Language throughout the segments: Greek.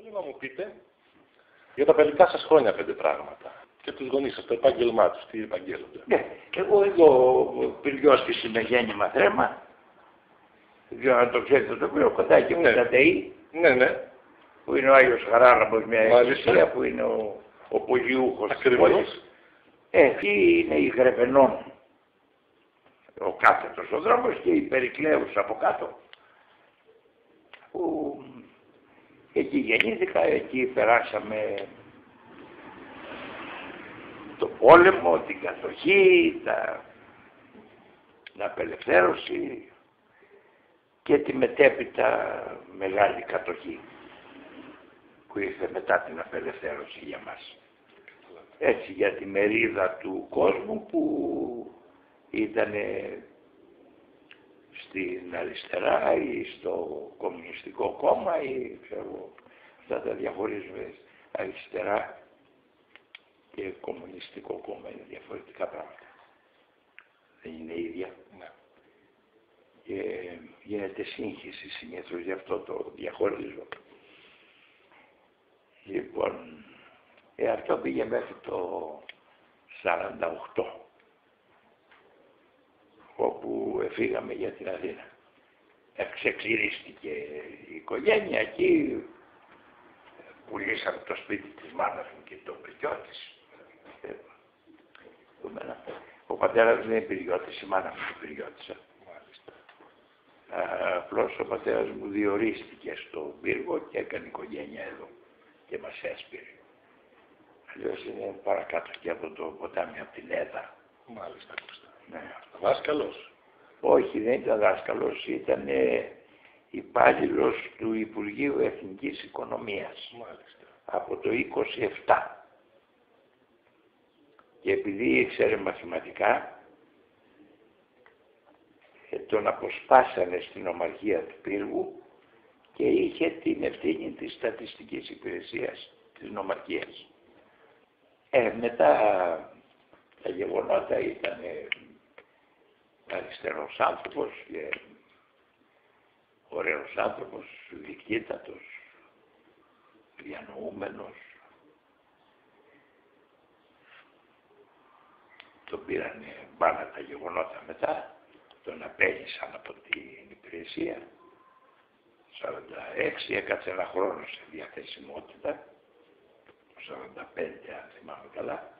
Θέλω να μου πείτε για τα παιδικά σας χρόνια 5 πράγματα. Και τους γονείς σας, το επάγγελμά τους, τι επαγγέλλονται. Ναι, εγώ εδώ πυριώτης είμαι γέννημα θρέμα. Για να το ξέρετε το πύριο, κοντά εκεί με τα ΤΕΗ. Ναι, ναι. Που είναι ο Άγιος Χαράλαμπος, μια εκκλησία που είναι ο πολιούχος της πόλης. Εκεί είναι η Γρεβενών, ο κάθετος ο δρόμος, και η Περικλέους από κάτω. Που εκεί γεννήθηκα, εκεί περάσαμε το πόλεμο, την κατοχή, την απελευθέρωση και τη μετέπειτα μεγάλη κατοχή που ήρθε μετά την απελευθέρωση για μας. Έτσι, για τη μερίδα του κόσμου που ήταν στην αριστερά ή στο Κομμουνιστικό Κόμμα ή ξέρω, αυτά τα διαχωρίζουμε, αριστερά και Κομμουνιστικό Κόμμα είναι διαφορετικά πράγματα. Δεν είναι ίδια. Ναι. Και γίνεται σύγχυση συνήθως, γι' αυτό το διαχωρίζω. Λοιπόν, αυτό πήγε μέχρι το 48, όπου φύγαμε για την Αθήνα. Εξεξηρίστηκε η οικογένεια εκεί, πουλήσαμε το σπίτι της μάνας μου και το πυριό της. Ο πατέρας δεν είναι πυριώτης, η μάνα μου είναι πυριώτησα. Απλώς ο πατέρας μου διορίστηκε στον πύργο και έκανε οικογένεια εδώ και μας έσπηρε. Αλλιώς είναι παρακάτω και από το ποτάμι, από την Έδα. Μάλιστα, ακούστε. Ναι. Δάσκαλος. Όχι, δεν ήταν δάσκαλος, ήταν υπάλληλος του Υπουργείου Εθνικής Οικονομίας. Μάλιστα. Από το 27. Και επειδή ήξερε μαθηματικά, τον αποσπάσανε στην ομαρχία του πύργου και είχε την ευθύνη της στατιστικής υπηρεσίας της νομαρχίας. Μετά τα γεγονότα ήταν αριστερός άνθρωπος και ωραίος άνθρωπος, διοικήτατος, διανοούμενος. Τον πήρανε μπάνα τα γεγονότα μετά, τον απέλυσαν από την υπηρεσία. 46 έκατσε ένα χρόνο σε διαθεσιμότητα, 45 αν θυμάμαι καλά.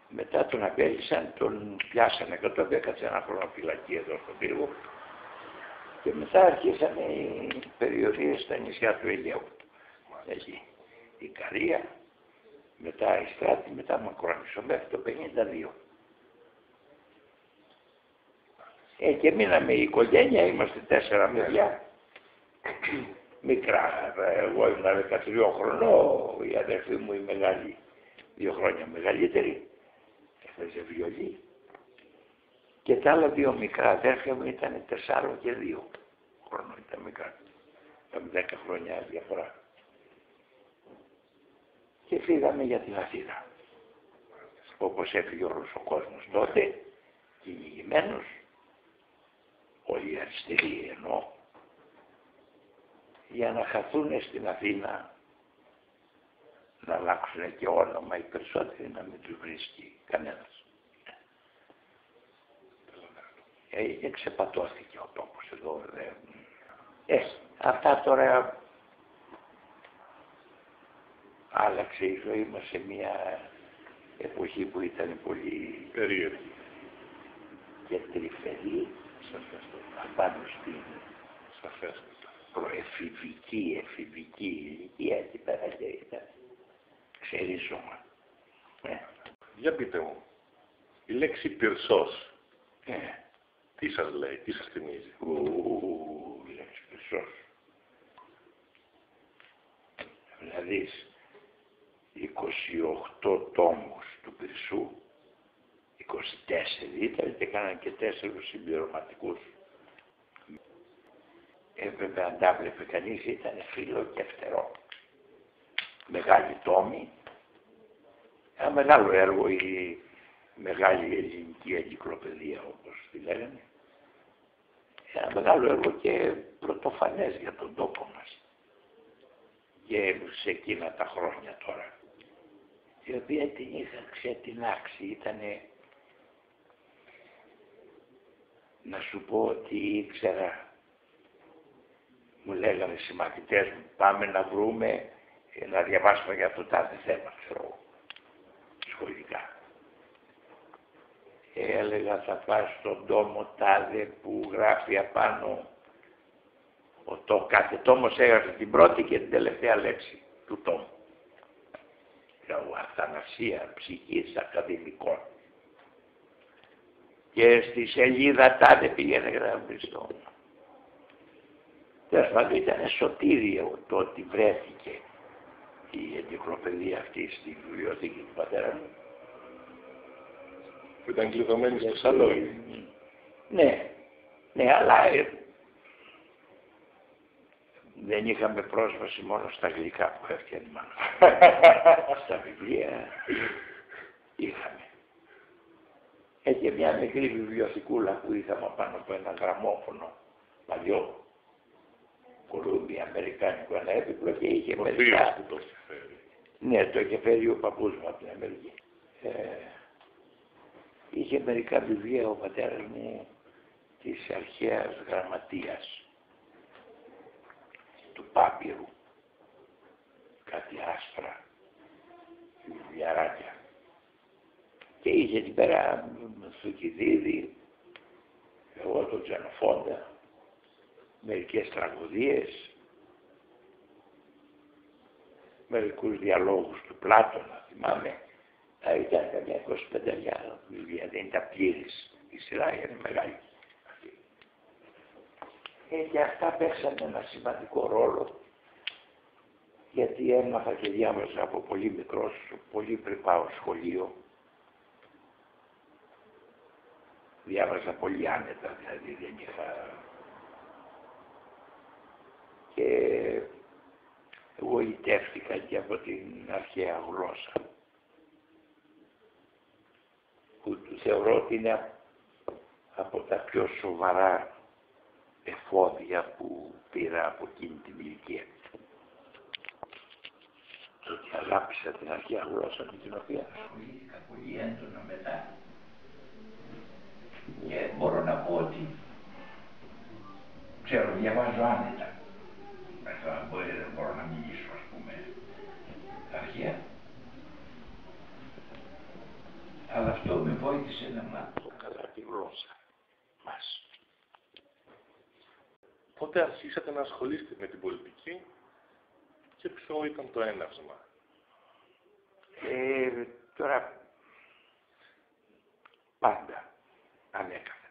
Μετά τον απέλυσαν, τον πιάσανε και τότε έκατσε ένα χρόνο φυλακή εδώ στον πύργο και μετά αρχίσανε οι περιορίες στα νησιά του Αιγαίου. Εκεί η Καρία, μετά η Στράτη, μετά Μακρόνισσο μέχρι το 52. Και μείναμε η οικογένεια, είμαστε 4 παιδιά. Μικρά, εγώ ήμουν 13 χρονών, η αδερφή μου η μεγάλη, 2 χρόνια μεγαλύτερη, έφεζε βιολί. Και τα άλλα 2 μικρά αδέρφια μου ήταν 4 και 2 χρονών, ήταν μικρά. Είχαμε 10 χρόνια διαφορά. Και φύγαμε για την Αθήνα. Όπως έφυγε όλος ο κόσμος τότε, κυνηγημένος, όλοι οι αριστεροί εννοώ, για να χαθούν στην Αθήνα, να αλλάξουν και όνομα, οι περισσότεροι να μην τους βρίσκει κανένας. Και ξεπατώθηκε ο τόπος εδώ. Αυτά τώρα άλλαξε η ζωή μας σε μια εποχή που ήταν πολύ περίεργη και τρυφερή απάνω στην προεφηβική, εφηβική ηλικία, εκεί πέρα και ήταν ξερίζωμα. Για πείτε μου, η λέξη πυρσός, τι σας λέει, τι σας θυμίζει? Η λέξη πυρσός. Δηλαδή 28 τόμους του Πυρσού, 24 ήταν και κάναν και 4 συμπληρωματικούς. Βέβαια αν τα βλέπε κανείς ήταν φύλλο και φτερό. Μεγάλη τόμη. Ένα μεγάλο έργο, η μεγάλη ελληνική εγκυκλοπαιδεία όπως τη λέγανε. Ένα μεγάλο έργο και πρωτοφανές για τον τόπο μας. και σε εκείνα τα χρόνια τώρα, η οποία την είχα ξετινάξει, ήτανε, να σου πω ότι ήξερα, μου λέγανε οι συμμαθητές μου, πάμε να βρούμε, να διαβάσουμε για το τάδε θέμα, ξέρω, σχολικά. Έλεγα θα πας στον τόμο τάδε που γράφει απάνω, κάθε τόμος έγραφε την πρώτη και την τελευταία λέξη του τόμου. Λέω, Αθανασία ψυχής ακαδημικών. Και στη σελίδα τάδε πήγαινε γράφει στο. Τέλος πάντων ήταν σωτήριο το ότι βρέθηκε η εγκυκλοπαιδεία αυτή στη βιβλιοθήκη του πατέρα μου. Που ήταν κλειδωμένη στο σαλόνι. Ναι, αλλά δεν είχαμε πρόσβαση μόνο στα γλυκά που έφτιανε μάλλον. Στα βιβλία είχαμε. Είχε μια μικρή βιβλιοθηκούλα που είχαμε πάνω από ένα γραμμόφωνο παλιό, Κολούμπια, αμερικάνικο, ένα έπιπλο και είχε μερικά. Που το είχε φέρει. Ναι, το είχε φέρει ο παππούς μου από την Αμερική. Είχε μερικά βιβλία ο πατέρας μου της αρχαίας γραμματείας του Πάπυρου, κάτι άσπρα βιβλιαράκια, και είχε εκεί πέρα στο Κηδίδι, εγώ τον Τζανοφόντα, μερικές τραγωδίες, μερικούς διαλόγους του Πλάτωνα, θυμάμαι. Ήταν καμιά 25 βιβλία, δεν ήταν πλήρης, η σειρά είναι μεγάλη. Και αυτά παίξαν ένα σημαντικό ρόλο, γιατί έμαθα και διάβαζα από πολύ μικρός, πολύ πριν πάω σχολείο. Διάβαζα πολύ άνετα, δηλαδή δεν είχα. Και εγωιτεύτηκα και από την αρχαία γλώσσα, που θεωρώ ότι είναι από τα πιο σοβαρά εφόδια που πήρα από εκείνη την ηλικία. Το ότι αγάπησα την αρχαία γλώσσα με την οποία ασχολήθηκα πολύ έντονα μετά, και μπορώ να πω ότι ξέρω, διαβάζω άνετα. Μετά δεν μπορώ να μιλήσω, ας πούμε, αρχαία. Αλλά αυτό με βοήθησε να μάθω καλά τη γλώσσα μας. Πότε αρχίσατε να ασχολείστε με την πολιτική και ποιο ήταν το έναυσμα? Τώρα, πάντα ανέκαθεν.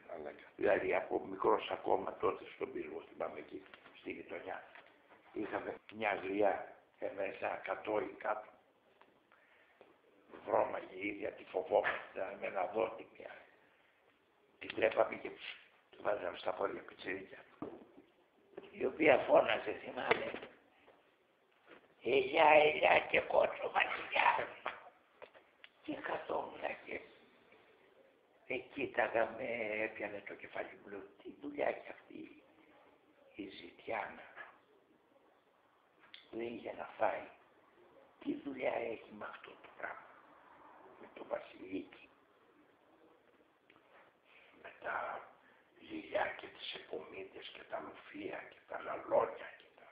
Δηλαδή από μικρός ακόμα τότε στον πύργο, θυμάμαι εκεί στη γειτονιά, είχαμε μια γριά μέσα 100 ή κάτω. Βρώμαγε η ίδια, τη φοβόμαστε με ένα δότη μια. Τη βλέπαμε και του βάζαμε στα πόδια πιτσιρίκια. Η οποία φώναζε, θυμάμαι, ελιά, ελιά και κότσο μακριά. Και καθόμουν και κοίταγα, με έπιανε το κεφάλι μου, λέω, τι δουλειά έχει αυτή η ζητιάνα. Δεν είχε να φάει. Τι δουλειά έχει με αυτό το πράγμα, με το βασιλίκι, με τα γυλιά και τις επομίδες και τα λουφία και τα λαλόνια και τα.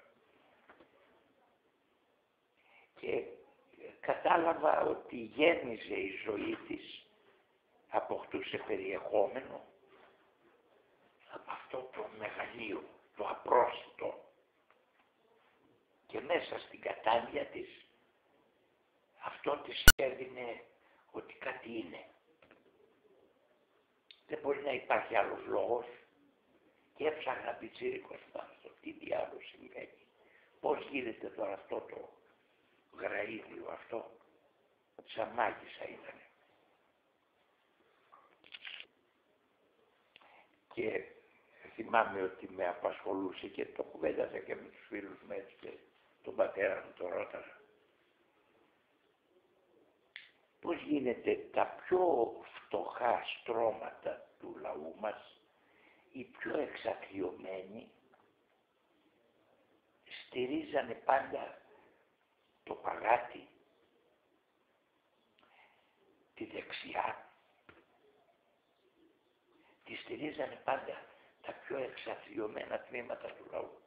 Και κατάλαβα ότι γέμιζε η ζωή της, αποκτούσε περιεχόμενο από αυτό το μεγαλείο, το απρόσιτο, και μέσα στην κατάντια της αυτό της έδινε ότι κάτι είναι. Δεν μπορεί να υπάρχει άλλος λόγος. Και έψαχνα πιτσίρικος πάνω στο τι διάλογο συμβαίνει. Πώς γίνεται τώρα αυτό το γραΐδιο αυτό, σαν μάγισσα ήτανε. Και θυμάμαι ότι με απασχολούσε και το κουβένταζα και με τους φίλους μου έτσι, και τον πατέρα μου το ρώταγα. Πώς γίνεται τα πιο φτωχά στρώματα του λαού μας, οι πιο εξαθλιωμένοι, στηρίζανε πάντα το παγάτι, τη δεξιά, τη στηρίζανε πάντα τα πιο εξαθλιωμένα τμήματα του λαού.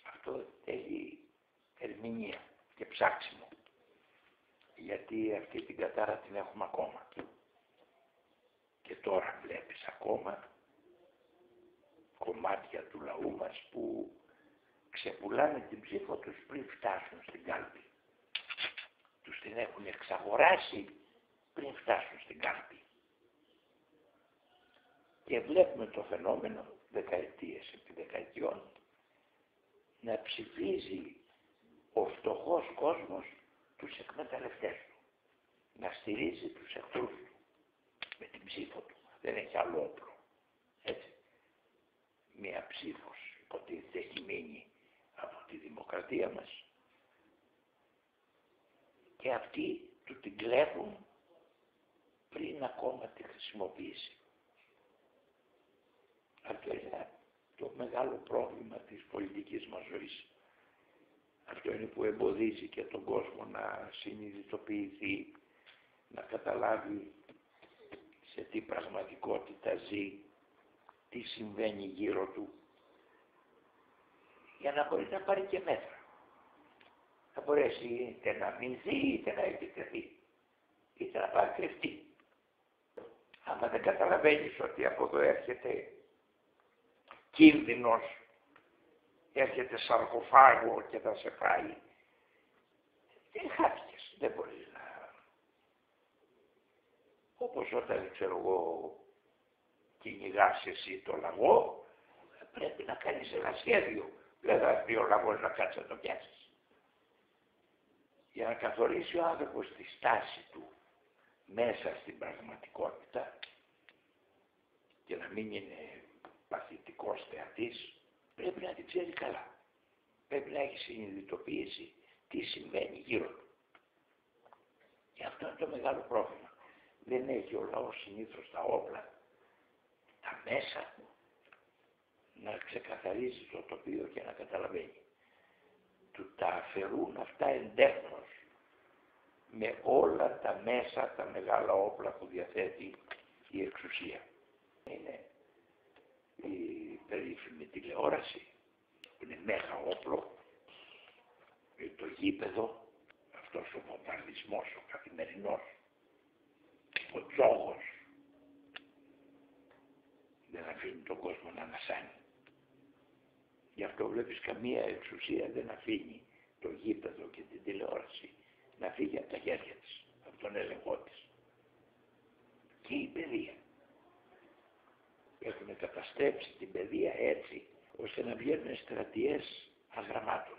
Αυτό θέλει ερμηνεία και ψάξιμο, γιατί αυτή την κατάρα την έχουμε ακόμα. Και τώρα βλέπεις ακόμα κομμάτια του λαού μας που ξεπουλάνε την ψήφο τους πριν φτάσουν στην κάλπη. Τους την έχουν εξαγοράσει πριν φτάσουν στην κάλπη. Και βλέπουμε το φαινόμενο δεκαετίες επί δεκαετιών να ψηφίζει ο φτωχός κόσμος τους εκμεταλλευτές του, να στηρίζει τους εχθρούς του με την ψήφο του. Δεν έχει άλλο όπλο. Έτσι. Μία ψήφος υποτίθεται έχει μείνει από τη δημοκρατία μας και αυτοί του την κλέβουν πριν ακόμα τη χρησιμοποιήσει. Αυτό είναι το μεγάλο πρόβλημα της πολιτικής μας ζωής. Αυτό είναι που εμποδίζει και τον κόσμο να συνειδητοποιηθεί, να καταλάβει σε τι πραγματικότητα ζει, τι συμβαίνει γύρω του, για να μπορεί να πάρει και μέτρα. Θα μπορέσει είτε να αμυνθεί, είτε να επιτεθεί, είτε να πάρει κρυφτή. Άμα δεν καταλαβαίνεις ότι από εδώ έρχεται κίνδυνος, έρχεται σαρκοφάγο και θα σε φάει, δεν χάθηκες, δεν μπορείς να... Όπως όταν, ξέρω εγώ, κυνηγάς εσύ το λαγό, πρέπει να κάνεις ένα σχέδιο. Δεν θα πει ο λαγός να κάτσει να το πιάσεις. Για να καθορίσει ο άνθρωπος τη στάση του μέσα στην πραγματικότητα και να μην είναι παθητικός θεατής, πρέπει να την ξέρει καλά. Πρέπει να έχει συνειδητοποιήσει τι συμβαίνει γύρω του. Και αυτό είναι το μεγάλο πρόβλημα. Δεν έχει ο λαός συνήθως τα όπλα, τα μέσα, να ξεκαθαρίζει το τοπίο και να καταλαβαίνει. Του τα αφαιρούν αυτά εντέρνως με όλα τα μέσα, τα μεγάλα όπλα που διαθέτει η εξουσία. Είναι η περίφημη τηλεόραση, που είναι μέγα όπλο, το γήπεδο, αυτός ο βομβαρδισμός ο καθημερινός, ο τζόγος, δεν αφήνει τον κόσμο να ανασάνει. Γι' αυτό βλέπεις καμία εξουσία δεν αφήνει το γήπεδο και την τηλεόραση να φύγει από τα χέρια της, από τον έλεγχό της. Και η παιδεία. Έχουν καταστρέψει την παιδεία έτσι, ώστε να βγαίνουν στρατιές αγραμμάτων.